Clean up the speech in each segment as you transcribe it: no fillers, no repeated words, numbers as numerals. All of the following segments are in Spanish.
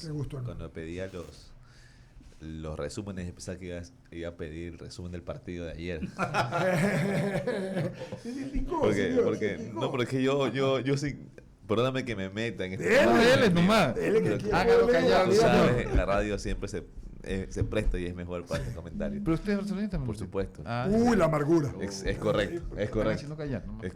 decías, cuando pedía los resúmenes, pensaba que iba a pedir el resumen del partido de ayer. Porque yo sí, perdóname que me meta en este Dele nomás. Hágalo callado. Tú sabes, la radio siempre se presta y es mejor para este comentario. Pero usted es barcelonista, por supuesto. La amargura. Es correcto, es correcto. Es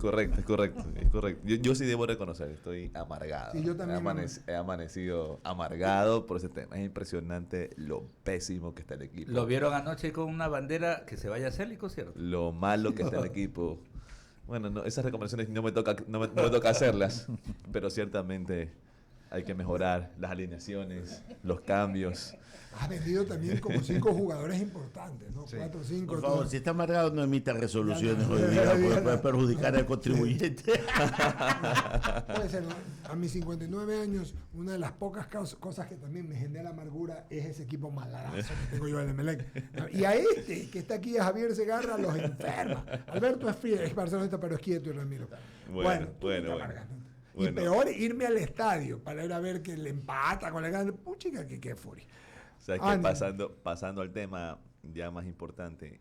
correcto. Yo sí debo reconocer, estoy amargado. Sí, yo también he amanecido amargado por ese tema. Es impresionante lo pésimo que está el equipo. Lo vieron anoche con una bandera que se vaya a Célico, ¿cierto? Lo malo que está el equipo. Bueno, no, esas recomendaciones no me toca hacerlas, pero ciertamente hay que mejorar las alineaciones, los cambios. Ha vendido también como 5 jugadores importantes, ¿no? 4 o 5. Por favor, si está amargado, no emita resoluciones hoy día, porque puede perjudicar al contribuyente. Puede ser, ¿no? A mis 59 años, una de las pocas cosas que también me genera amargura es ese equipo maladazo que tengo yo en el Emelec. Y a este, que está aquí, a Javier Segarra, los enferma. Alberto es frío, es barcelonista, pero es quieto y Ramiro. Bueno. Y peor, irme al estadio para ir a ver que le empata con la gana. Puchica, que furia. O sea, que pasando al tema ya más importante,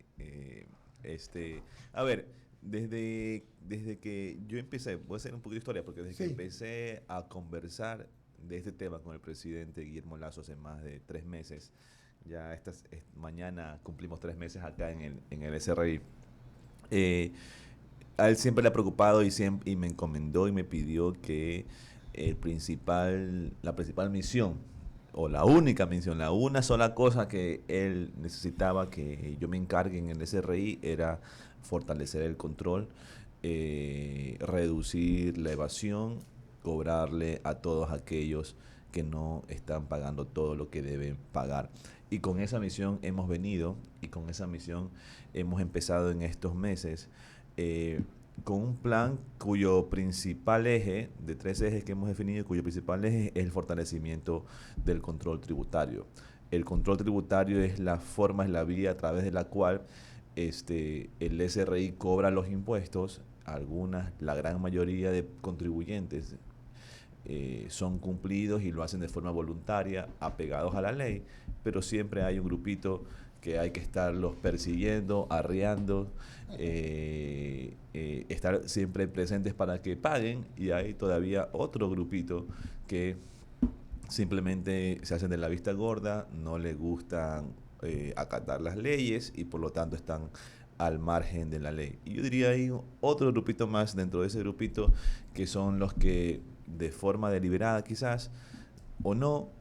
a ver, desde que yo empecé, voy a hacer un poquito de historia, porque desde que empecé a conversar de este tema con el presidente Guillermo Lasso hace más de 3 meses, ya mañana cumplimos 3 meses acá en el SRI, a él siempre le ha preocupado y me encomendó y me pidió que la principal misión, o la única misión, la una sola cosa que él necesitaba que yo me encargue en el SRI era fortalecer el control, reducir la evasión, cobrarle a todos aquellos que no están pagando todo lo que deben pagar. Y con esa misión hemos venido, y con esa misión hemos empezado en estos meses, con un plan cuyo principal eje, de 3 ejes que hemos definido, cuyo principal eje es el fortalecimiento del control tributario. El control tributario es la forma, es la vía a través de la cual el SRI cobra los impuestos. La gran mayoría de contribuyentes son cumplidos y lo hacen de forma voluntaria, apegados a la ley, pero siempre hay un grupito que hay que estarlos persiguiendo, arreando, estar siempre presentes para que paguen, y hay todavía otro grupito que simplemente se hacen de la vista gorda, no les gustan acatar las leyes y por lo tanto están al margen de la ley. Y yo diría hay otro grupito más dentro de ese grupito, que son los que de forma deliberada quizás o no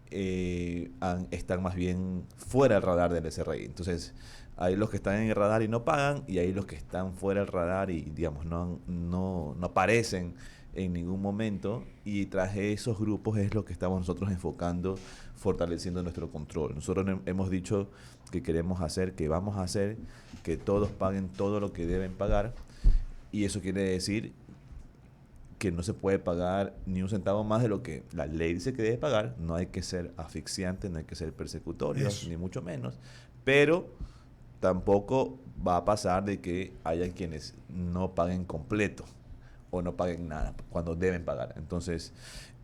están más bien fuera del radar del SRI. Entonces hay los que están en el radar y no pagan, y hay los que están fuera del radar y digamos no aparecen en ningún momento, y tras esos grupos es lo que estamos nosotros enfocando, fortaleciendo nuestro control. Nosotros hemos dicho que queremos hacer, que vamos a hacer que todos paguen todo lo que deben pagar, y eso quiere decir que no se puede pagar ni un centavo más de lo que la ley dice que debe pagar. No hay que ser asfixiante, no hay que ser persecutorios, ni mucho menos, pero tampoco va a pasar de que haya quienes no paguen completo o no paguen nada cuando deben pagar. Entonces,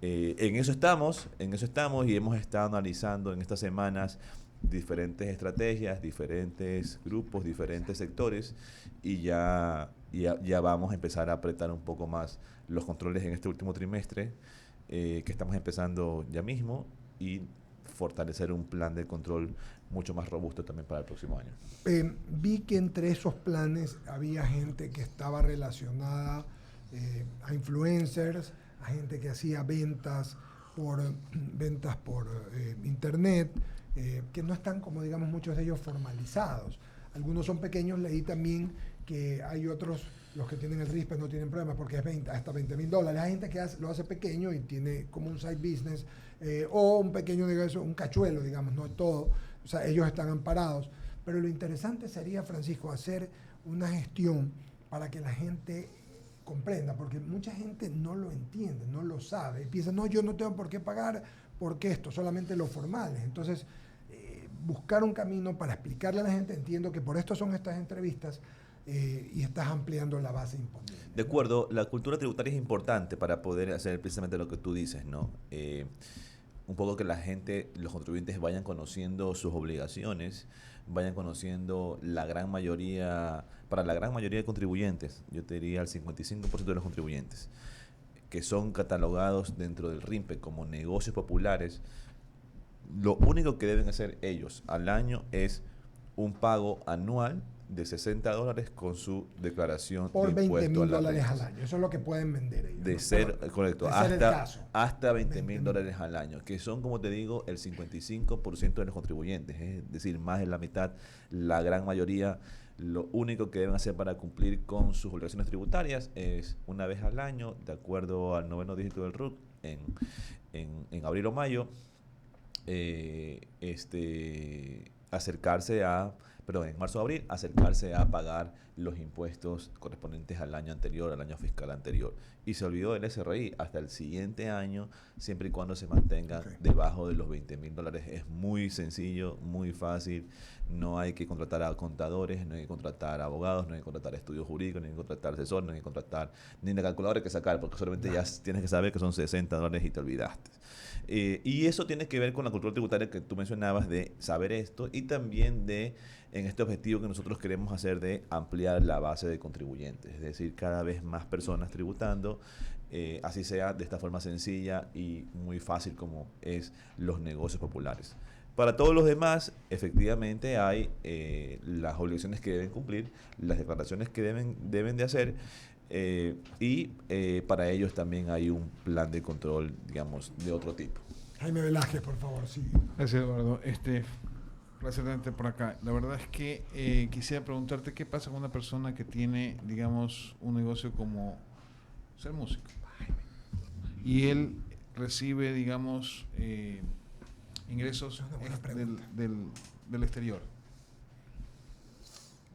en eso estamos y hemos estado analizando en estas semanas diferentes estrategias, diferentes grupos, diferentes sectores, y ya vamos a empezar a apretar un poco más los controles en este último trimestre, que estamos empezando ya mismo, y fortalecer un plan de control mucho más robusto también para el próximo año. Vi que entre esos planes había gente que estaba relacionada a influencers, a gente que hacía ventas por internet, que no están, como digamos, muchos de ellos formalizados. Algunos son pequeños. Leí también que hay otros, los que tienen el RISPE no tienen problemas porque es hasta $20,000. Hay gente que lo hace pequeño y tiene como un side business, o un pequeño negocio, un cachuelo, digamos, no todo. O sea, ellos están amparados. Pero lo interesante sería, Francisco, hacer una gestión para que la gente comprenda, porque mucha gente no lo entiende, no lo sabe, y piensa, no, yo no tengo por qué pagar porque esto, solamente los formales. Entonces, buscar un camino para explicarle a la gente. Entiendo que por esto son estas entrevistas, y estás ampliando la base imponible. De acuerdo, la cultura tributaria es importante para poder hacer precisamente lo que tú dices, ¿no? un poco que la gente, los contribuyentes vayan conociendo sus obligaciones, vayan conociendo para la gran mayoría de contribuyentes, yo te diría el 55% de los contribuyentes, que son catalogados dentro del RIMPE como negocios populares, lo único que deben hacer ellos al año es un pago anual de $60 con su declaración por de impuesto a las $20,000 rentas. al año. Eso es lo que pueden vender ellos. De ¿no? ser, Pero, correcto, de ser el caso. hasta $20,000 al año, que son, como te digo, el 55% de los contribuyentes, es decir, más de la mitad, la gran mayoría. Lo único que deben hacer para cumplir con sus obligaciones tributarias es una vez al año, de acuerdo al 9º dígito del RUT, en abril o mayo, en marzo o abril, acercarse a pagar los impuestos correspondientes al año anterior, al año fiscal anterior. Y se olvidó del SRI hasta el siguiente año, siempre y cuando se mantengan debajo de los $20,000. Es muy sencillo, muy fácil. No hay que contratar a contadores, no hay que contratar a abogados, no hay que contratar estudios jurídicos, no hay que contratar asesores, no hay que contratar ni la calculadora hay que sacar, porque solamente ya tienes que saber que son $60 y te olvidaste. Y eso tiene que ver con la cultura tributaria que tú mencionabas, de saber esto, y también en este objetivo que nosotros queremos hacer de ampliar la base de contribuyentes, es decir, cada vez más personas tributando, así sea de esta forma sencilla y muy fácil como es los negocios populares. Para todos los demás, efectivamente hay las obligaciones que deben cumplir, las declaraciones que deben de hacer, y para ellos también hay un plan de control, digamos, de otro tipo. Jaime Velázquez, por favor, sí. Gracias, Eduardo. Placer tenerte por acá. La verdad es que quisiera preguntarte qué pasa con una persona que tiene, digamos, un negocio como ser músico. Y él recibe, digamos, ingresos del exterior.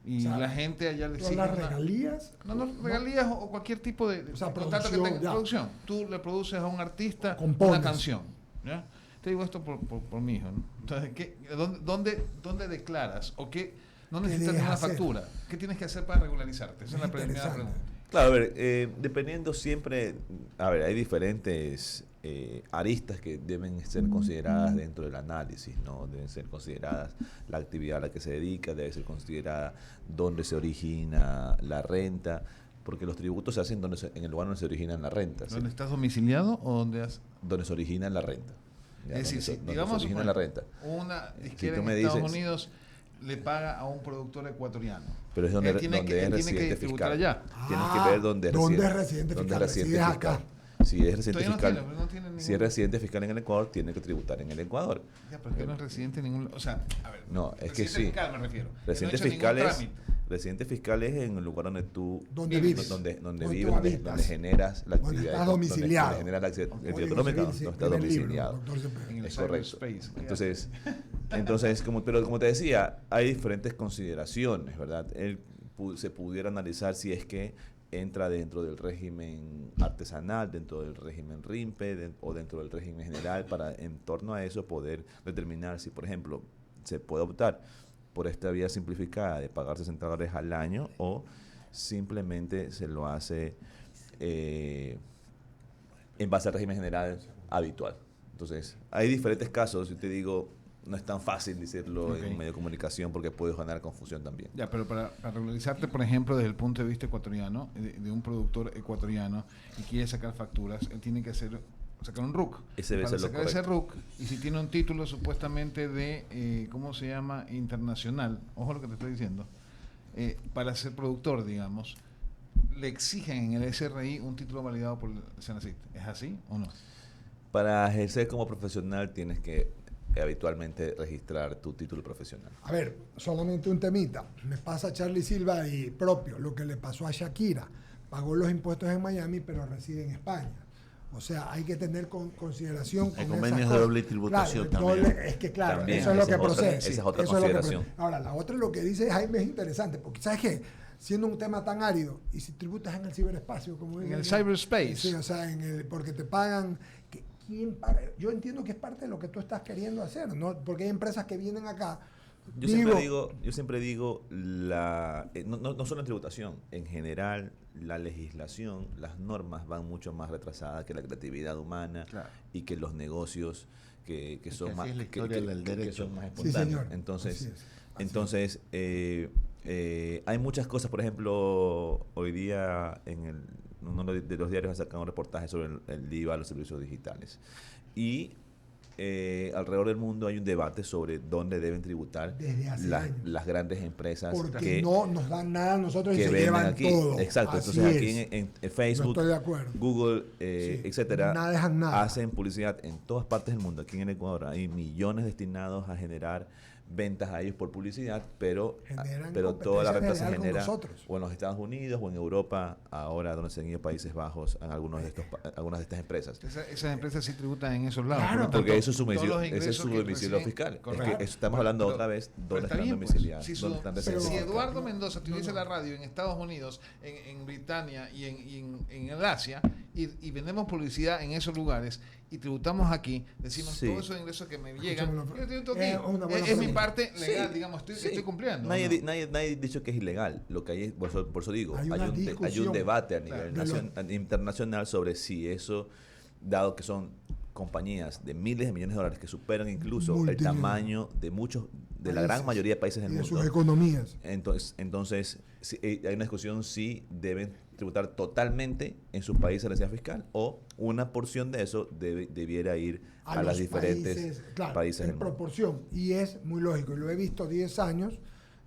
Y o sea, la gente allá le exige las regalías. No, regalías o cualquier tipo de contrato que tenga producción. Tú le produces a un artista una canción. ¿Ya? Te digo esto por mi hijo, ¿no? Entonces, ¿dónde declaras? ¿O no necesitas una factura? ¿Qué tienes que hacer para regularizarte? Esa es la primera pregunta. Claro, a ver, dependiendo siempre, hay diferentes aristas que deben ser consideradas dentro del análisis, ¿no? Deben ser consideradas la actividad a la que se dedica, debe ser considerada dónde se origina la renta, porque los tributos se hacen en el lugar donde se originan las rentas. ¿Dónde estás domiciliado o donde se origina la renta? Ya, es decir, digamos, se origina la renta. Una disquera en Estados Unidos le paga a un productor ecuatoriano. Pero es donde es residente fiscal. Allá. Tienes que ver dónde es residente fiscal. Acá. Si es residente fiscal, no tiene si es residente fiscal en el Ecuador, tiene que tributar en el Ecuador. Ya, pero no es residente en ningún... O sea, a ver. No, es que sí. Fiscal me refiero. Residente fiscal es en el lugar donde tú vives, donde generas la actividad, estás domiciliado, donde generas la actividad económica, no estás domiciliado. Es correcto. Entonces, como te decía, hay diferentes consideraciones, ¿verdad? Se pudiera analizar si es que entra dentro del régimen artesanal, dentro del régimen RIMPE o dentro del régimen general, para en torno a eso poder determinar si, por ejemplo, se puede optar por esta vía simplificada de pagar $60 al año, o simplemente se lo hace en base al régimen general habitual. Entonces, hay diferentes casos. Yo te digo, no es tan fácil decirlo en un medio de comunicación porque puede generar confusión también. Ya, pero para regularizarte, por ejemplo, desde el punto de vista ecuatoriano, de un productor ecuatoriano y quiere sacar facturas, él tiene que sacar un RUC. Para sacar ese RUC, y si tiene un título supuestamente de, ¿cómo se llama? Internacional, ojo lo que te estoy diciendo, para ser productor, digamos, le exigen en el SRI un título validado por el SENACIT. ¿Es así o no? Para ejercer como profesional tienes que habitualmente registrar tu título profesional. A ver, solamente un temita. Me pasa a Charlie Silva y propio lo que le pasó a Shakira. Pagó los impuestos en Miami, pero reside en España. O sea, hay que tener consideración con convenios de doble tributación también. Es que claro, también, eso es lo que procede. Esa es otra consideración. Ahora, la otra, lo que dice Jaime, es interesante, porque ¿sabes qué? Siendo un tema tan árido, y si tributas en el ciberespacio, como en el cyberspace. Sí, o sea, porque te pagan... ¿Quién paga? Yo entiendo que es parte de lo que tú estás queriendo hacer, ¿no? Porque hay empresas que vienen acá. Yo siempre digo no solo en tributación, en general la legislación, las normas van mucho más retrasadas que la creatividad humana, claro, y que los negocios que son más que son más Sí, espontáneos. señor. Entonces hay muchas cosas. Por ejemplo, hoy día en uno de los diarios ha sacado un reportaje sobre el IVA a los servicios digitales. Y alrededor del mundo hay un debate sobre dónde deben tributar las grandes empresas porque no nos dan nada a nosotros y que se venden llevan aquí. todo. Exacto. Así Entonces es. aquí en Facebook, No estoy de acuerdo. Google, etcétera, No dejan nada. hacen publicidad en todas partes del mundo. Aquí en Ecuador hay millones destinados a generar ventas a ellos por publicidad, pero toda la renta se genera o en los Estados Unidos o en Europa, ahora donde se han ido Países Bajos, en algunas de estas empresas. Esas empresas sí tributan en esos lados. Claro, porque eso es su domicilio fiscal. Es que estamos hablando otra vez dónde están domiciliados. Si Eduardo Mendoza tuviese la radio en Estados Unidos, en Britania y en el Asia, y vendemos publicidad en esos lugares y tributamos aquí, decimos todos esos ingresos que me llegan, yo tributo aquí. Es mi parte legal, digamos, estoy cumpliendo. Nadie ha dicho que es ilegal. Lo que hay es, por eso digo, hay un debate a nivel internacional sobre si eso, dado que son compañías de miles de millones de dólares que superan incluso el tamaño de la gran mayoría de países del mundo. De sus economías. Entonces hay una discusión si deben tributar totalmente en sus países la residencia fiscal o una porción de eso debiera ir a las diferentes países del en mundo. proporción. Y es muy lógico. Lo he visto 10 años.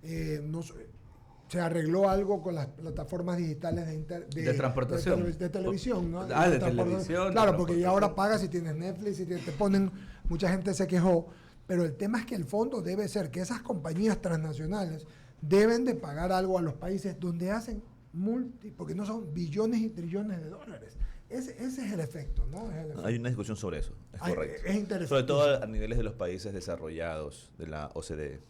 Se arregló algo con las plataformas digitales de transportación. De televisión, ¿no? De televisión. Claro, porque ya ahora pagas si tienes Netflix, si te ponen... Mucha gente se quejó, pero el tema es que el fondo debe ser que esas compañías transnacionales deben de pagar algo a los países donde hacen porque no son billones y trillones de dólares. Ese es el efecto, ¿no? Hay una discusión sobre eso, es correcto. Es interesante. Sobre todo a niveles de los países desarrollados de la OCDE.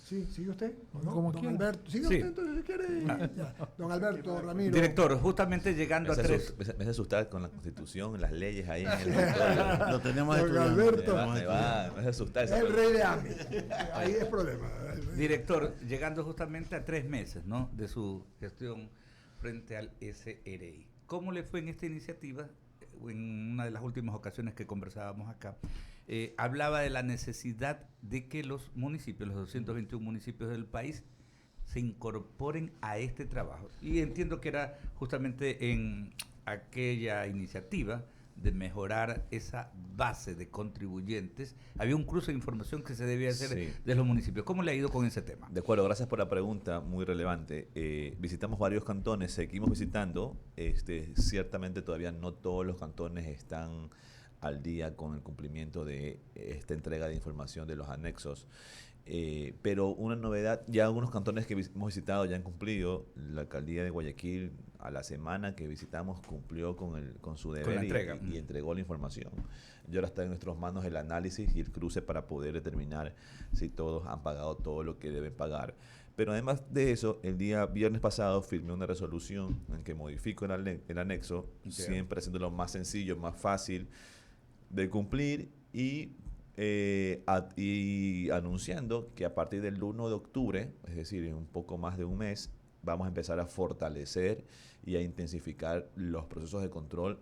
Sí, ¿sigue usted? ¿No? Como Don quiera. Alberto. ¿Sigue usted entonces si quiere? Ya. Don Alberto Ramiro. Director, justamente llegando Me a tres... hace asustar con la Constitución, las leyes ahí en el Lo tenemos Don estudiando. Alberto. me hace asustar. El rey de AMI. Ahí es problema. Director, llegando justamente a 3 meses, ¿no?, de su gestión frente al SRI. ¿Cómo le fue en esta iniciativa? En una de las últimas ocasiones que conversábamos acá, hablaba de la necesidad de que los municipios, los 221 municipios del país, se incorporen a este trabajo. Y entiendo que era justamente en aquella iniciativa de mejorar esa base de contribuyentes. Había un cruce de información que se debía hacer de los municipios. ¿Cómo le ha ido con ese tema? De acuerdo, gracias por la pregunta, muy relevante. Visitamos varios cantones, seguimos visitando. Ciertamente todavía no todos los cantones están al día con el cumplimiento de esta entrega de información de los anexos. Pero una novedad, ya algunos cantones que hemos visitado ya han cumplido. La alcaldía de Guayaquil, a la semana que visitamos, cumplió con su deber y entregó la información. Y ahora está en nuestras manos el análisis y el cruce para poder determinar si todos han pagado todo lo que deben pagar. Pero además de eso, el día viernes pasado firmé una resolución en que modifico el anexo, siempre haciéndolo más sencillo, más fácil de cumplir y anunciando que a partir del 1 de octubre, es decir, en un poco más de un mes, vamos a empezar a fortalecer y a intensificar los procesos de control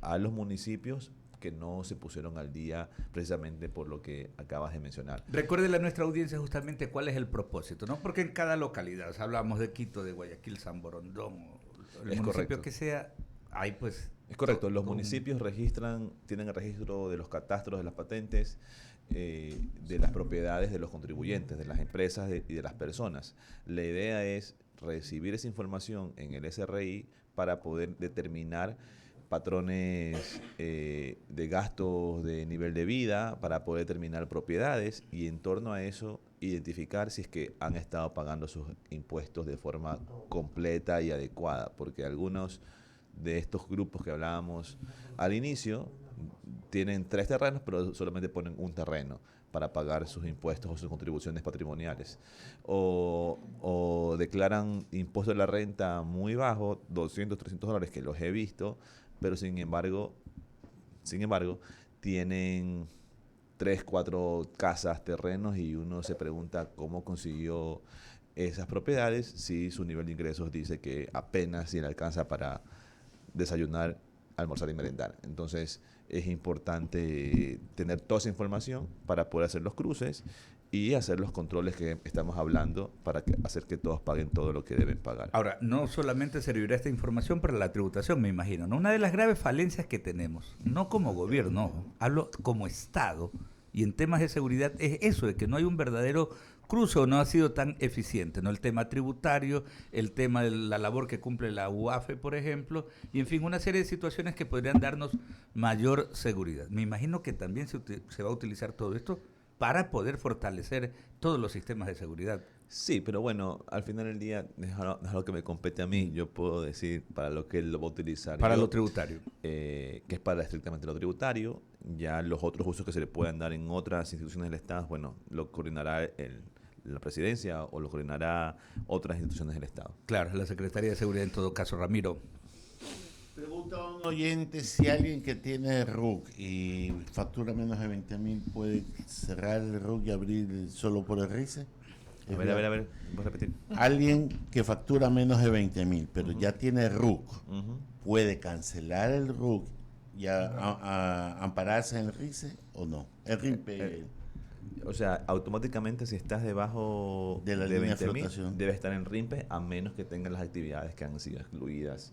a los municipios que no se pusieron al día precisamente por lo que acabas de mencionar. Recuérdele a nuestra audiencia justamente cuál es el propósito, ¿no? Porque en cada localidad, o sea, hablamos de Quito, de Guayaquil, San Borondón, el municipio correcto. Que sea, hay pues... Es correcto, los municipios tienen el registro de los catastros de las patentes, de las propiedades de los contribuyentes, de las empresas y de las personas. La idea es recibir esa información en el SRI para poder determinar patrones de gastos de nivel de vida, para poder determinar propiedades y en torno a eso identificar si es que han estado pagando sus impuestos de forma completa y adecuada, porque algunos de estos grupos que hablábamos al inicio tienen 3 terrenos, pero solamente ponen un terreno para pagar sus impuestos o sus contribuciones patrimoniales. O declaran impuesto de la renta muy bajo, $200, $300, que los he visto, pero sin embargo tienen 3, 4 casas, terrenos, y uno se pregunta cómo consiguió esas propiedades si su nivel de ingresos dice que apenas si le alcanza para desayunar almorzar y merendar. Entonces es importante tener toda esa información para poder hacer los cruces y hacer los controles que estamos hablando para hacer que todos paguen todo lo que deben pagar. Ahora, no solamente servirá esta información para la tributación, me imagino, ¿no? Una de las graves falencias que tenemos, no como gobierno, hablo como Estado, y en temas de seguridad, es eso, de que no hay un verdadero cruce o no ha sido tan eficiente, ¿no? El tema tributario, el tema de la labor que cumple la UAFE, por ejemplo, y en fin, una serie de situaciones que podrían darnos mayor seguridad. Me imagino que también se va a utilizar todo esto para poder fortalecer todos los sistemas de seguridad. Sí, pero bueno, al final del día es lo que me compete a mí. Yo puedo decir para lo que él lo va a utilizar. Para lo tributario. Que es para estrictamente lo tributario. Ya los otros usos que se le puedan dar en otras instituciones del Estado, bueno, lo coordinará la presidencia o lo coordinará otras instituciones del Estado. Claro, la Secretaría de Seguridad en todo caso. Ramiro. Pregunta a un oyente si alguien que tiene RUC y factura menos de 20.000 puede cerrar el RUC y abrir solo por el RICE. A ver, voy a repetir. Alguien que factura menos de 20.000 pero ya tiene RUC, ¿puede cancelar el RUC y ampararse en el RICE o no? El RIMPE. O sea, automáticamente si estás debajo de la línea de flotación, debe estar en RIMPE a menos que tengan las actividades que han sido excluidas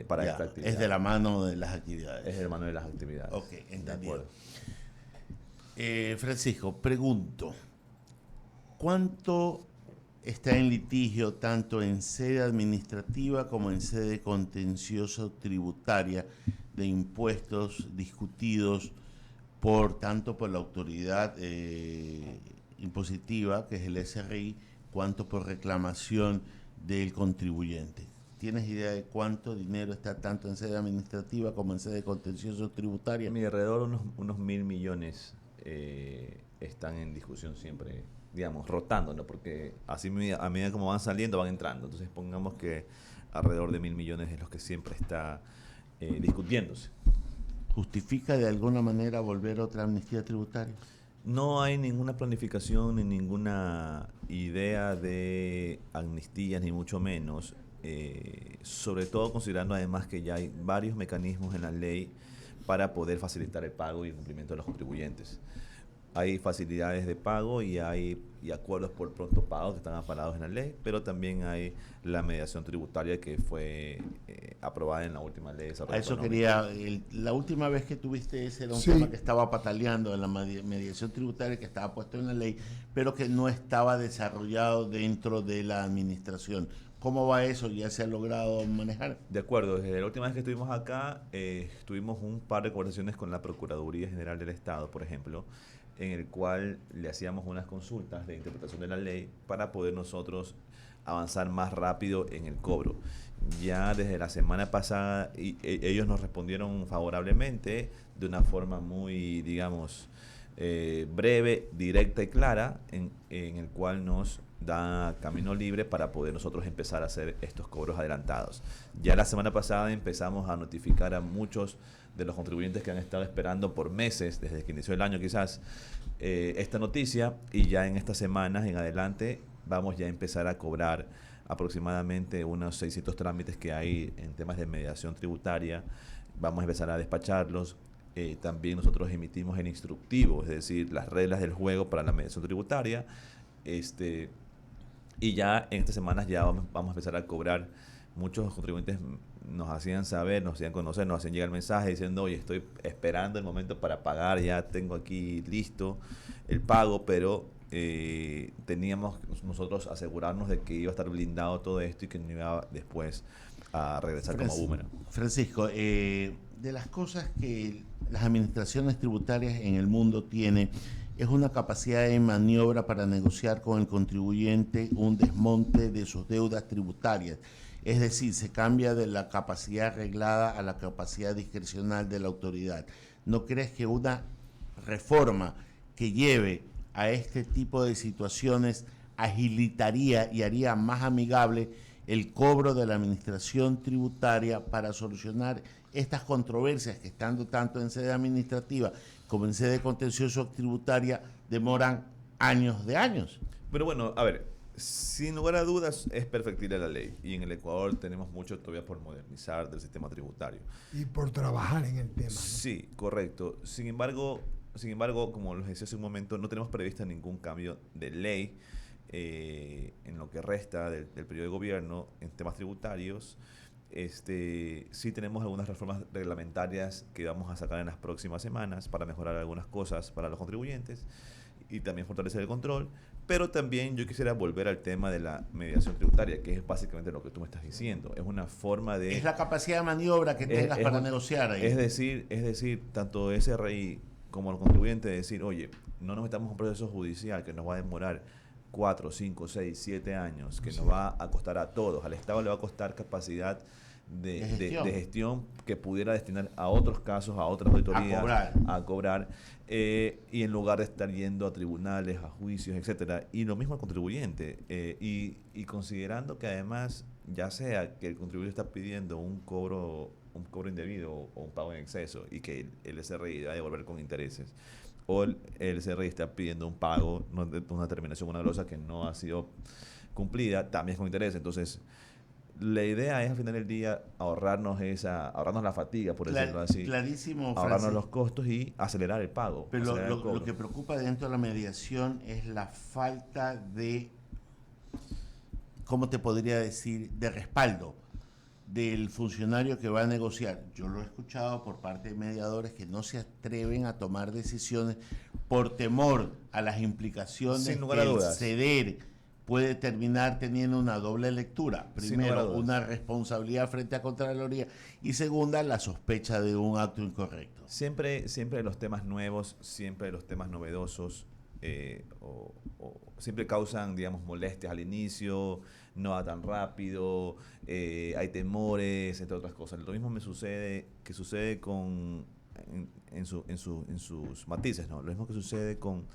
para esta actividad. Es de la mano de las actividades. Es de la mano de las actividades. Ok, entendido. Francisco, pregunto, ¿cuánto está en litigio tanto en sede administrativa como en sede contencioso tributaria de impuestos discutidos tanto por la autoridad impositiva, que es el SRI, cuanto por reclamación del contribuyente? ¿Tienes idea de cuánto dinero está tanto en sede administrativa como en sede contencioso tributaria? Alrededor de unos 1.000 millones están en discusión siempre, digamos, rotando, ¿no? Porque así a medida como van saliendo, van entrando. Entonces pongamos que alrededor de 1.000 millones es lo que siempre está discutiéndose. ¿Justifica de alguna manera volver a otra amnistía tributaria? No hay ninguna planificación ni ninguna idea de amnistías, ni mucho menos. Sobre todo considerando además que ya hay varios mecanismos en la ley para poder facilitar el pago y el cumplimiento de los contribuyentes. Hay facilidades de pago y hay acuerdos por pronto pago que están amparados en la ley, pero también hay la mediación tributaria que fue aprobada en la última ley de desarrollo económico. La última vez que tuviste ese era un tema que estaba pataleando en la mediación tributaria, que estaba puesto en la ley, pero que no estaba desarrollado dentro de la administración. ¿Cómo va eso? ¿Ya se ha logrado manejar? De acuerdo, desde la última vez que estuvimos acá, tuvimos un par de conversaciones con la Procuraduría General del Estado, por ejemplo, en el cual le hacíamos unas consultas de interpretación de la ley para poder nosotros avanzar más rápido en el cobro. Ya desde la semana pasada ellos nos respondieron favorablemente de una forma muy, digamos, breve, directa y clara, en el cual nos da camino libre para poder nosotros empezar a hacer estos cobros adelantados. Ya la semana pasada empezamos a notificar a muchos de los contribuyentes que han estado esperando por meses, desde que inició el año quizás, esta noticia, y ya en estas semanas en adelante vamos ya a empezar a cobrar aproximadamente unos 600 trámites que hay en temas de mediación tributaria. Vamos a empezar a despacharlos. También nosotros emitimos el instructivo, es decir, las reglas del juego para la mediación tributaria. Y ya en estas semanas ya vamos a empezar a cobrar. Muchos contribuyentes nos hacían saber, nos hacían conocer, nos hacían llegar mensajes diciendo, oye, estoy esperando el momento para pagar, ya tengo aquí listo el pago, pero teníamos nosotros asegurarnos de que iba a estar blindado todo esto y que no iba después a regresar como boomerang. Francisco, de las cosas que las administraciones tributarias en el mundo tienen es una capacidad de maniobra para negociar con el contribuyente un desmonte de sus deudas tributarias. Es decir, se cambia de la capacidad arreglada a la capacidad discrecional de la autoridad. ¿No crees que una reforma que lleve a este tipo de situaciones agilitaría y haría más amigable el cobro de la administración tributaria para solucionar estas controversias que, estando tanto en sede administrativa como en sede contencioso tributaria, demoran años de años? Pero bueno, a ver, Sin lugar a dudas, es perfectible la ley. Y en el Ecuador tenemos mucho todavía por modernizar del sistema tributario. Y por trabajar en el tema, ¿no? Sí, correcto. Sin embargo, como les decía hace un momento, no tenemos previsto ningún cambio de ley en lo que resta del periodo de gobierno en temas tributarios. Sí tenemos algunas reformas reglamentarias que vamos a sacar en las próximas semanas para mejorar algunas cosas para los contribuyentes y también fortalecer el control. Pero también yo quisiera volver al tema de la mediación tributaria, que es básicamente lo que tú me estás diciendo. Es una forma de... Es la capacidad de maniobra que tengas para negociar ahí. Es decir, tanto SRI como el contribuyente decir, oye, no nos metamos en un proceso judicial que nos va a demorar 4, 5, 6, 7 años, que nos va a costar a todos. Al Estado le va a costar capacidad de gestión que pudiera destinar a otros casos, a otras auditorías, a cobrar y en lugar de estar yendo a tribunales, a juicios, etcétera. Y lo mismo al contribuyente. Y considerando que además, ya sea que el contribuyente está pidiendo un cobro indebido o un pago en exceso y que el SRI va a devolver con intereses, o el SRI está pidiendo un pago, una terminación, una glosa que no ha sido cumplida, también con interés. Entonces, la idea es al final del día ahorrarnos la fatiga, por decirlo así. Clarísimo, ahorrarnos Francis. los costos y acelerar el pago. Pero lo que preocupa dentro de la mediación es la falta de, ¿cómo te podría decir?, de respaldo del funcionario que va a negociar. Yo lo he escuchado por parte de mediadores que no se atreven a tomar decisiones por temor a las implicaciones Sin lugar a que el dudas. ceder puede terminar teniendo una doble lectura. Primero, una responsabilidad frente a Contraloría y segunda, la sospecha de un acto incorrecto. Siempre los temas nuevos, siempre los temas novedosos siempre causan, digamos, molestias al inicio, no va tan rápido, hay temores, entre otras cosas. Lo mismo sucede en sus matices, ¿no? Lo mismo que sucede con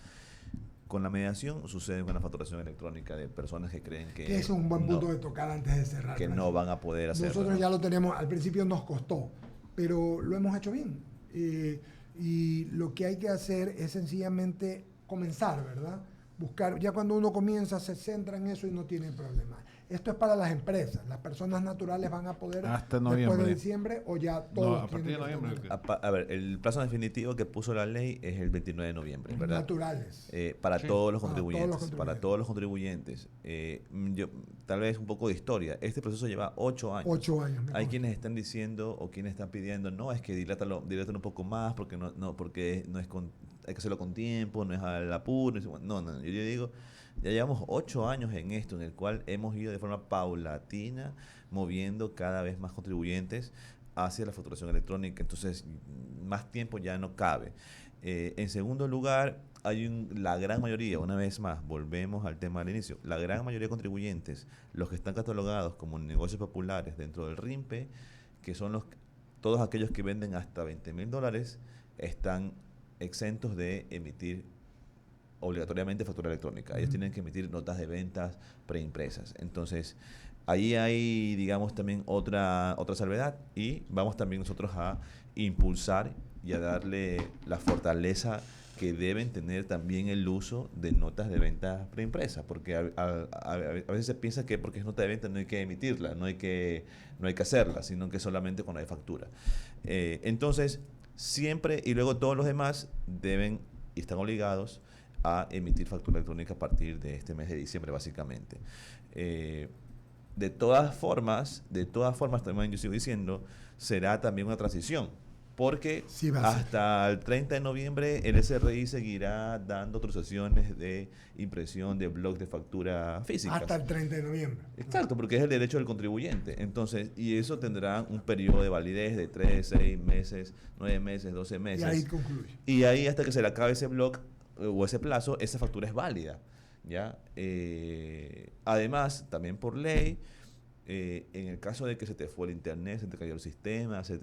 la mediación, sucede con la facturación electrónica de personas que creen que es un buen punto de tocar antes de cerrar. Que no van a poder hacerlo. Nosotros ya lo tenemos, al principio nos costó, pero lo hemos hecho bien. Y lo que hay que hacer es sencillamente comenzar, ¿verdad? Buscar, ya cuando uno comienza se centra en eso y no tiene problema. Esto es para las empresas. Las personas naturales van a poder hasta después noviembre. de diciembre o ya todos a partir de noviembre. A ver, el plazo definitivo que puso la ley es el 29 de noviembre, ¿verdad? Naturales. Para todos los contribuyentes. Para todos los contribuyentes. Tal vez un poco de historia. Este proceso lleva 8 años. 8 años. Hay quienes están diciendo o quienes están pidiendo, no, es que dilátalo un poco más porque porque no es hay que hacerlo con tiempo, no es al apuro. No, yo digo, ya llevamos 8 años en esto, en el cual hemos ido de forma paulatina moviendo cada vez más contribuyentes hacia la facturación electrónica. Entonces, más tiempo ya no cabe. En segundo lugar, la gran mayoría, una vez más, volvemos al tema del inicio, la gran mayoría de contribuyentes, los que están catalogados como negocios populares dentro del RIMPE, que son todos aquellos que venden hasta $20,000, están exentos de emitir obligatoriamente factura electrónica. Ellos tienen que emitir notas de ventas preimpresas. Entonces, ahí hay, digamos, también otra salvedad y vamos también nosotros a impulsar y a darle la fortaleza que deben tener también el uso de notas de venta preimpresas, porque a veces se piensa que porque es nota de venta no hay que emitirla, no hay que hacerla, sino que solamente cuando hay factura. Entonces, siempre y luego todos los demás deben y están obligados a emitir factura electrónica a partir de este mes de diciembre, básicamente. De todas formas, también yo sigo diciendo, será también una transición, porque sí, hasta el 30 de noviembre el SRI seguirá dando autorizaciones de impresión de bloques de factura física. Hasta el 30 de noviembre. Exacto, porque es el derecho del contribuyente. Entonces, y eso tendrá un periodo de validez de 3, 6 meses, 9 meses, 12 meses. Y ahí concluye. Y ahí hasta que se le acabe ese bloque o ese plazo, esa factura es válida, ¿ya? Además, también por ley, en el caso de que se te fue el internet, se te cayó el sistema, si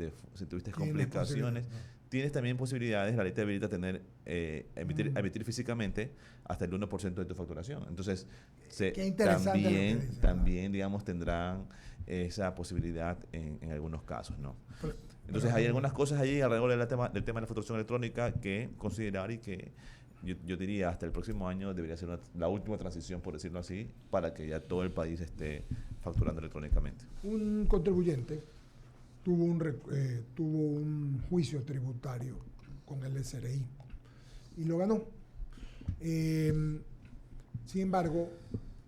tuviste complicaciones, tienes también posibilidades, la ley te habilita a emitir físicamente hasta el 1% de tu facturación. Entonces, también, digamos, tendrán esa posibilidad en algunos casos, ¿no? Entonces, hay algunas cosas allí alrededor del tema de la facturación electrónica que considerar y que yo diría hasta el próximo año debería ser la última transición, por decirlo así, para que ya todo el país esté facturando electrónicamente. Un contribuyente tuvo un juicio tributario con el SRI y lo ganó. Sin embargo,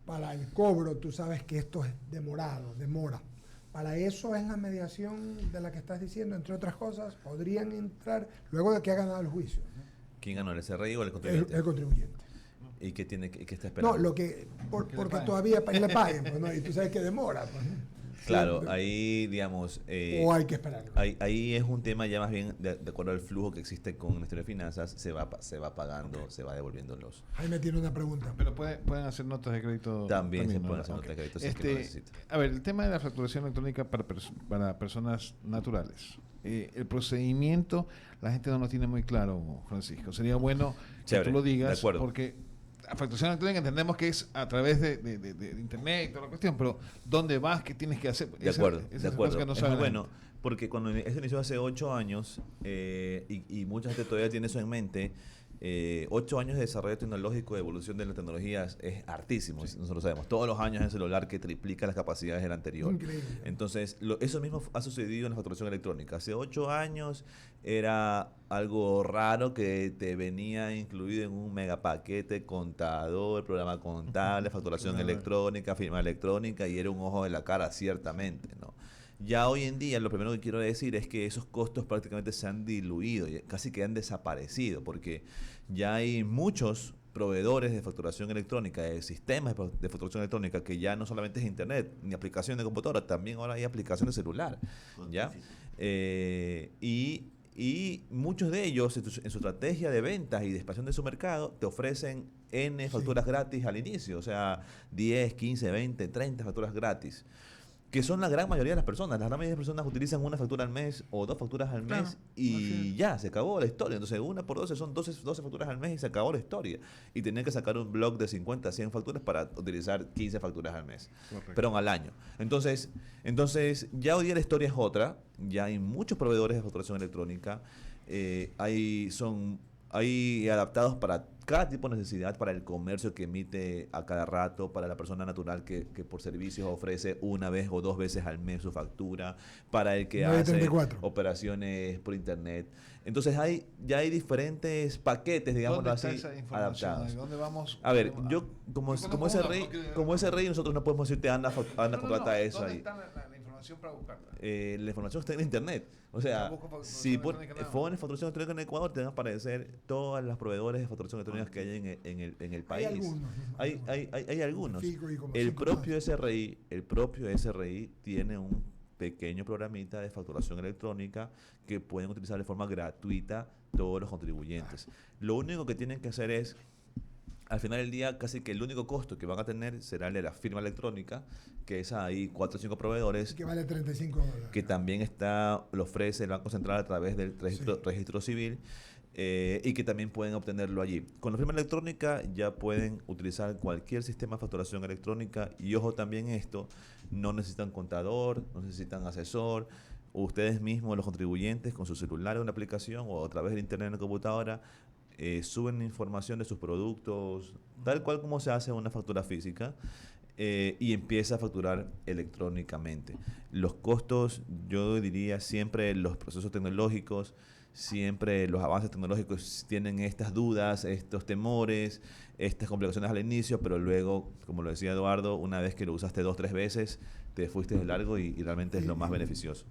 para el cobro, tú sabes que esto es demora. Para eso es la mediación de la que estás diciendo, entre otras cosas, podrían entrar luego de que ha ganado el juicio, ¿no? ¿Quién ganó, el SRI o el contribuyente? El contribuyente. ¿Y qué está esperando? No, porque todavía le paguen, pues, ¿no? Y tú sabes que demora. Pues, ¿no? Claro, ahí, digamos... o hay que esperar. Ahí es un tema ya más bien, de acuerdo al flujo que existe con el Ministerio de Finanzas, se va pagando, okay, se va devolviendo los... Jaime tiene una pregunta. Pero pueden hacer notas de crédito. También se pueden hacer notas de crédito si es que lo necesitan. A ver, el tema de la facturación electrónica para personas naturales. El procedimiento, la gente no lo tiene muy claro, Francisco. Sería bueno que tú lo digas, porque la facturación electrónica entendemos que es a través de internet y toda la cuestión, pero ¿dónde vas? ¿Qué tienes que hacer? De acuerdo. Que no es muy bueno, porque cuando eso inició hace 8 años, y mucha gente todavía tiene eso en mente, 8 años de desarrollo tecnológico, de evolución de las tecnologías es hartísimo. Sí. Nosotros sabemos, todos los años el celular que triplica las capacidades del anterior. Increíble. Entonces, eso mismo ha sucedido en la facturación electrónica. Hace 8 años era algo raro que te venía incluido en un megapaquete, contador, programa contable, facturación electrónica, firma electrónica, y era un ojo de la cara, ciertamente, ¿no? Ya hoy en día, lo primero que quiero decir es que esos costos prácticamente se han diluido, casi que han desaparecido, porque ya hay muchos proveedores de facturación electrónica, de sistemas de facturación electrónica, que ya no solamente es internet, ni aplicación de computadora, también ahora hay aplicación de celular, ¿ya? Y muchos de ellos, en su estrategia de ventas y de expansión de su mercado, te ofrecen N facturas gratis al inicio, o sea, 10, 15, 20, 30 facturas gratis, que son la gran mayoría de las personas. La gran mayoría de las personas utilizan una factura al mes o 2 facturas al mes, y ya, se acabó la historia. Entonces, 1 por 12 son 12 facturas al mes y se acabó la historia. Y tenían que sacar un blog de 50, 100 facturas para utilizar 15 facturas al mes. Correcto. Perdón, al año. Entonces, ya hoy día la historia es otra. Ya hay muchos proveedores de facturación electrónica. Hay adaptados para cada tipo de necesidad, para el comercio que emite a cada rato, para la persona natural que por servicios ofrece 1 vez o 2 veces al mes su factura, para el que hace operaciones por internet. Entonces ya hay diferentes paquetes, digámoslo así, adaptados. ¿Dónde vamos? A ver, yo como ese rey, nosotros no podemos decirte anda contrata eso ahí. ¿Dónde está la información para buscarla? La información está en internet. O sea, si pones facturación electrónica en Ecuador, te van a aparecer todos los proveedores de facturación electrónica que hay en el país. Hay algunos. El propio SRI tiene un pequeño programita de facturación electrónica que pueden utilizar de forma gratuita todos los contribuyentes. Lo único que tienen que hacer es, al final del día, casi que el único costo que van a tener será el de la firma electrónica, que es ahí 4 o 5 proveedores. Que vale $35. Que también lo ofrece el Banco Central a través del registro civil, y que también pueden obtenerlo allí. Con la firma electrónica ya pueden utilizar cualquier sistema de facturación electrónica, y ojo también esto, no necesitan contador, no necesitan asesor. Ustedes mismos, los contribuyentes, con su celular o una aplicación o a través del internet en la computadora, suben información de sus productos, tal cual como se hace una factura física, y empieza a facturar electrónicamente. Los costos, yo diría siempre los procesos tecnológicos, siempre los avances tecnológicos tienen estas dudas, estos temores, estas complicaciones al inicio, pero luego, como lo decía Eduardo, una vez que lo usaste 2 o 3 veces, te fuiste de largo y realmente es lo más beneficioso.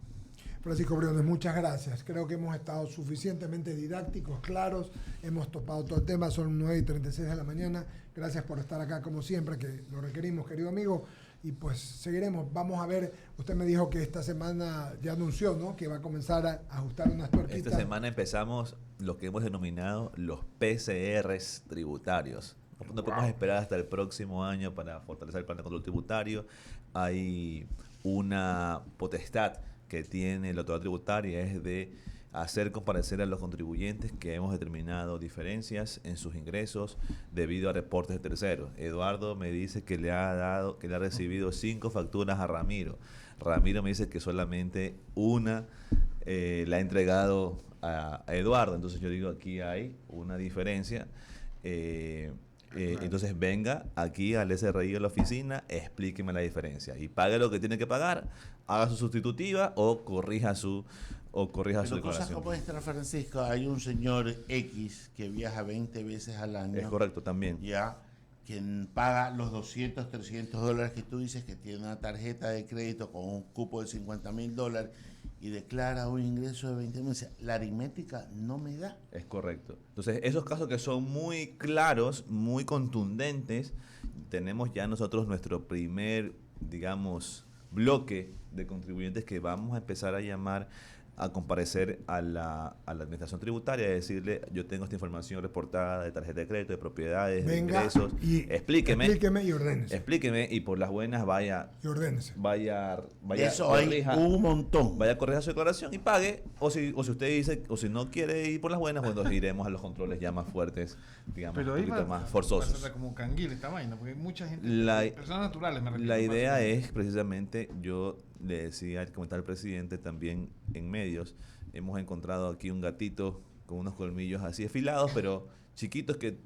Francisco Briones, muchas gracias. Creo que hemos estado suficientemente didácticos, claros, hemos topado todo el tema, son 9:36 de la mañana. Gracias por estar acá como siempre, que lo requerimos, querido amigo. Y pues seguiremos, vamos a ver, usted me dijo que esta semana ya anunció, ¿no?, que va a comenzar a ajustar unas tuerquitas. Esta semana empezamos lo que hemos denominado los PCRs tributarios. No podemos esperar hasta el próximo año para fortalecer el plan de control tributario. Hay una potestad que tiene la autoridad tributaria, es de hacer comparecer a los contribuyentes que hemos determinado diferencias en sus ingresos debido a reportes de terceros. Eduardo me dice que le ha recibido 5 facturas a Ramiro. Ramiro me dice que solamente una la ha entregado a Eduardo. Entonces yo digo, aquí hay una diferencia. Entonces venga aquí al SRI de la oficina, explíqueme la diferencia y pague lo que tiene que pagar, haga su sustitutiva o corrija su declaración. Cosas como esta, Francisco, hay un señor X que viaja 20 veces al año. Es correcto, también. Ya, quien paga los $200, $300 que tú dices, que tiene una tarjeta de crédito con un cupo de $50,000 y declara un ingreso de 20,000. La aritmética no me da. Es correcto. Entonces, esos casos que son muy claros, muy contundentes, tenemos ya nosotros nuestro primer, digamos, bloque de contribuyentes que vamos a empezar a llamar a comparecer a la administración tributaria y decirle, yo tengo esta información reportada de tarjeta de crédito, de propiedades, de ingresos, explíqueme y ordénese. Explíqueme y por las buenas vaya y ordénese. Vaya eso corrija, hay un montón. Vaya a corregir su declaración y pague, o si usted dice, o si no quiere ir por las buenas, bueno, iremos a los controles ya más fuertes, digamos, pero un poquito más forzosos. Va a como canguil esta vaina, porque hay mucha gente, personas naturales me refiero. La idea es precisamente, yo le decía al comentar al presidente también en medios, hemos encontrado aquí un gatito con unos colmillos así afilados, pero chiquitos que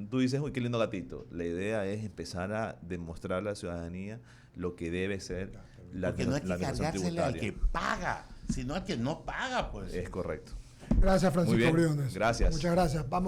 tú dices, uy, qué lindo gatito. La idea es empezar a demostrar a la ciudadanía lo que debe ser la administración tributaria. Al que paga, sino al que no paga, pues. Es correcto. Gracias, Francisco Briones. Gracias. Muchas gracias. Vamos.